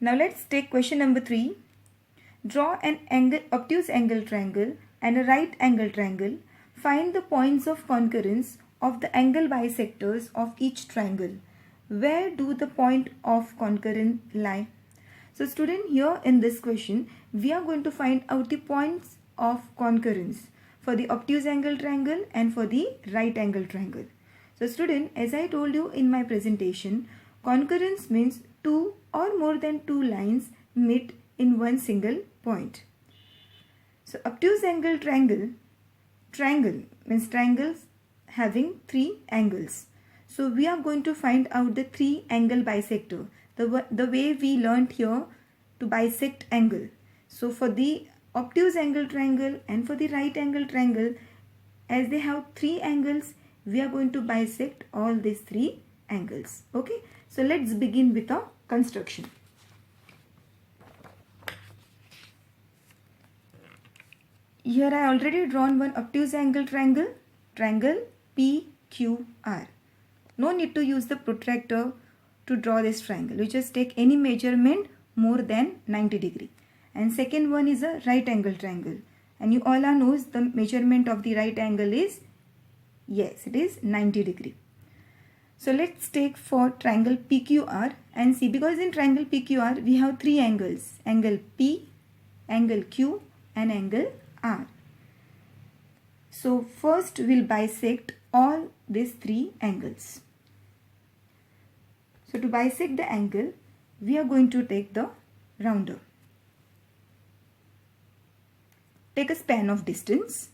Now let's take question number 3. Draw an obtuse angle triangle and a right angle triangle. Find the points of concurrence of the angle bisectors of each triangle. Where do the point of concurrence lie? So student, here in this question, we are going to find out the points of concurrence for the obtuse angle triangle and for the right angle triangle. So student, as I told you in my presentation, concurrence means two or more than two lines meet in one single point. So obtuse angle triangle means triangles having three angles. So we are going to find out the three angle bisector, the way we learnt here to bisect angle. So for the obtuse angle triangle and for the right angle triangle, as they have three angles, we are going to bisect all these three angles. Okay, so let's begin with a construction. Here I already drawn one obtuse angle triangle PQR. No need to use the protractor to draw this triangle. You just take any measurement more than 90 degree. And second one is a right angle triangle. And you all knows the measurement of the right angle is, yes, it is 90 degree. So let's take for triangle PQR and see, because in triangle PQR we have three angles, angle P, angle Q and angle R. So first we'll bisect all these three angles. So to bisect the angle, we are going to take the rounder. Take a span of distance.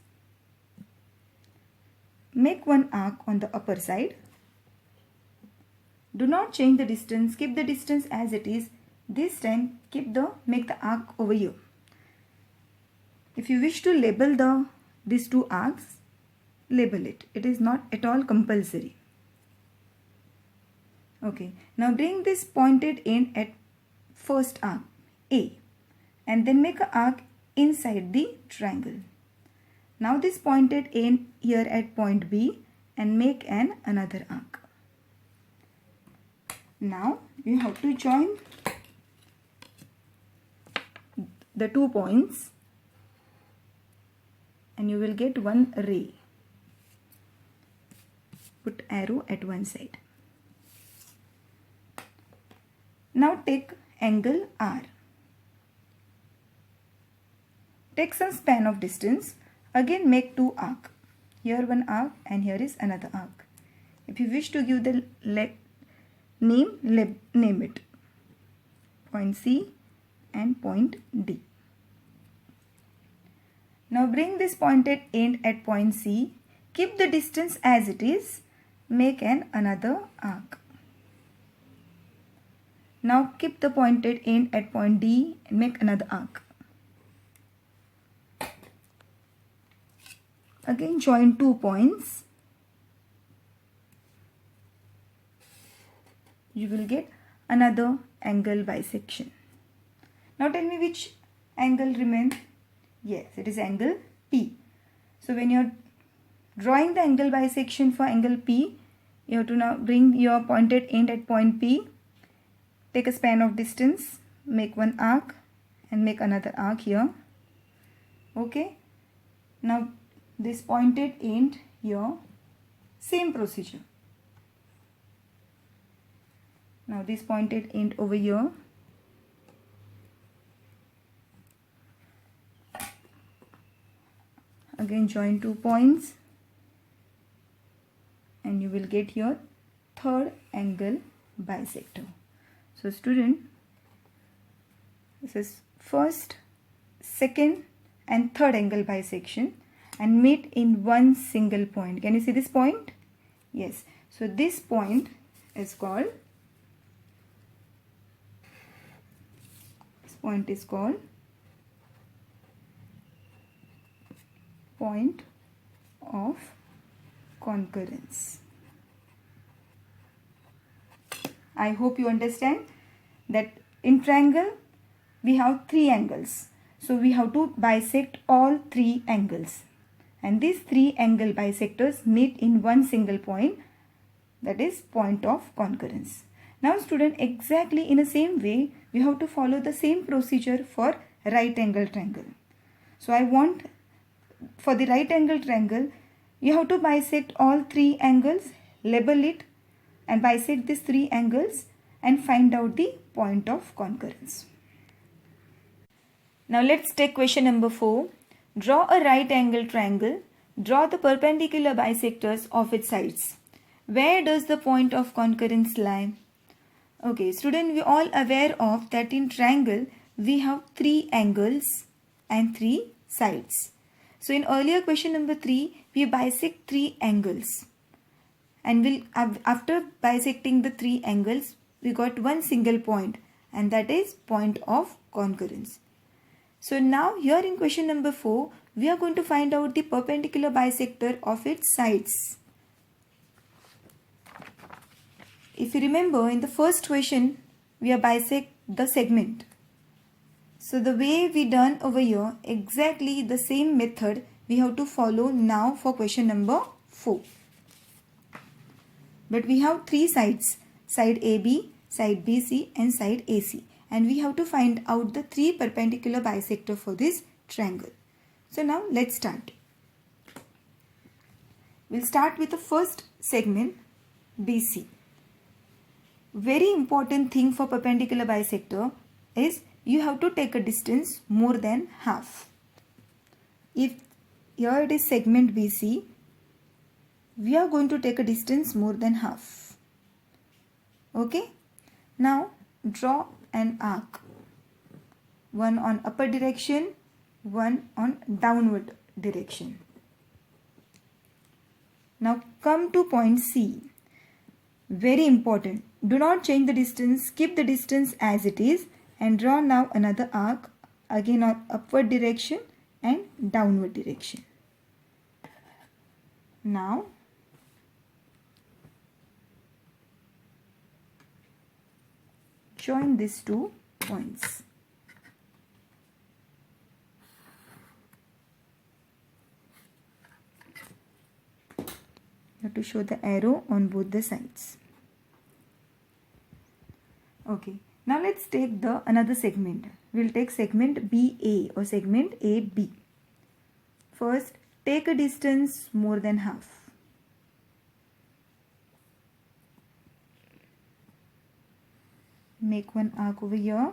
Make one arc on the upper side. Do not change the distance, keep the distance as it is. This time make the arc over here. If you wish to label these two arcs, label it. It is not at all compulsory. Okay, now bring this pointed end at first arc A and then make an arc inside the triangle. Now this pointed end here at point B and make another arc. Now you have to join the 2 points and you will get one ray. Put arrow at one side. Now take angle R. Take some span of distance. Again make 2 arcs. Here one arc and here is another arc. If you wish to give the name it. Point C and point D. Now bring this pointed end at point C. Keep the distance as it is. Make another arc. Now keep the pointed end at point D and make another arc. Again join 2 points. You will get another angle bisection. Now tell me which angle remains. Yes, it is angle P. So when you are drawing the angle bisection for angle P, you have to now bring your pointed end at point P. Take a span of distance, make one arc and make another arc here. Okay. Now this pointed end here, same procedure. Now this pointed end over here. Again join 2 points and you will get your third angle bisector. So student, this is first, second and third angle bisection and meet in one single point. Can you see this point? Yes. So this point is called, point of concurrence. I hope you understand that in triangle we have 3 angles. So we have to bisect all 3 angles. And these 3 angle bisectors meet in one single point, that is point of concurrence. Now student, exactly in the same way, we have to follow the same procedure for right angle triangle. So I want, for the right angle triangle, you have to bisect all three angles, label it and bisect these three angles and find out the point of concurrence. Now let's take question number 4. Draw a right angle triangle. Draw the perpendicular bisectors of its sides. Where does the point of concurrence lie? Okay, student, we all aware of that in triangle we have three angles and three sides. So in earlier question number 3, we bisect three angles. And after bisecting the three angles, we got one single point, and that is point of concurrence. So now here in question number 4, we are going to find out the perpendicular bisector of its sides. If you remember, in the first question, we are bisect the segment. So the way we done over here, exactly the same method we have to follow now for question number 4. But we have three sides, side AB, side BC and side AC. And we have to find out the three perpendicular bisector for this triangle. So now let's start. We'll start with the first segment, BC. Very important thing for perpendicular bisector is you have to take a distance more than half. If here it is segment BC, we are going to take a distance more than half. Okay. Now draw an arc. One on upper direction, one on downward direction. Now come to point C. Very important. Do not change the distance. Keep the distance as it is and draw now another arc, again on upward direction and downward direction. Now join these two points. You have to show the arrow on both the sides. Okay, now let's take the another segment. We'll take segment BA or segment AB. First, take a distance more than half. Make one arc over here,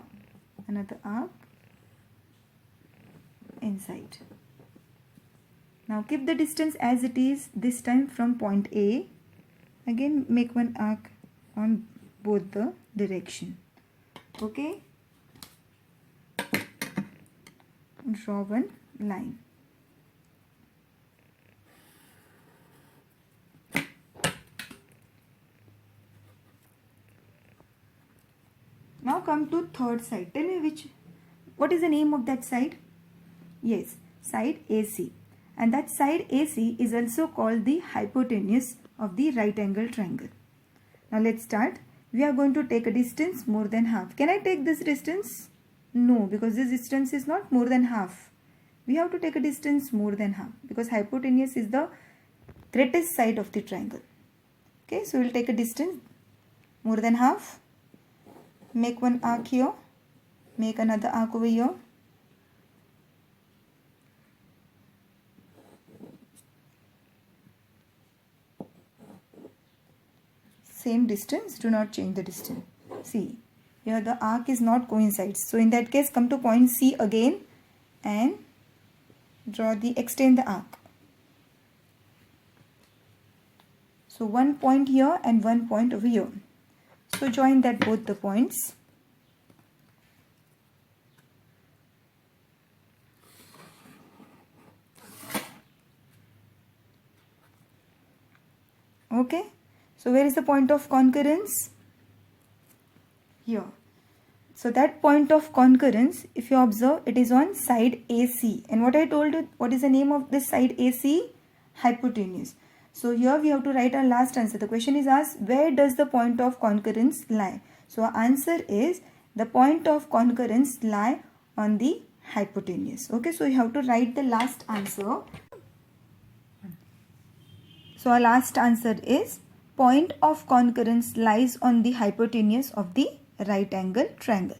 another arc inside. Now keep the distance as it is, this time from point A. Again make one arc on both the direction. Okay. Draw one line. Now come to third side. Tell me what is the name of that side? Yes, side AC. And that side AC is also called the hypotenuse of the right angle triangle. Now let's start. We are going to take a distance more than half. Can I take this distance? No, because this distance is not more than half. We have to take a distance more than half because hypotenuse is the greatest side of the triangle. Okay, so we'll take a distance more than half. Make one arc here. Make another arc over here. Same distance, do not change the distance. See, here the arc is not coincides. So in that case, come to point C again and extend the arc. So one point here and one point over here. So join that both the points. Okay. So where is the point of concurrence? Here. So that point of concurrence, if you observe, it is on side AC. And what I told you, what is the name of this side AC? Hypotenuse. So here we have to write our last answer. The question is asked, where does the point of concurrence lie? So our answer is, the point of concurrence lie on the hypotenuse. Okay, so you have to write the last answer. So our last answer is, point of concurrence lies on the hypotenuse of the right angle triangle.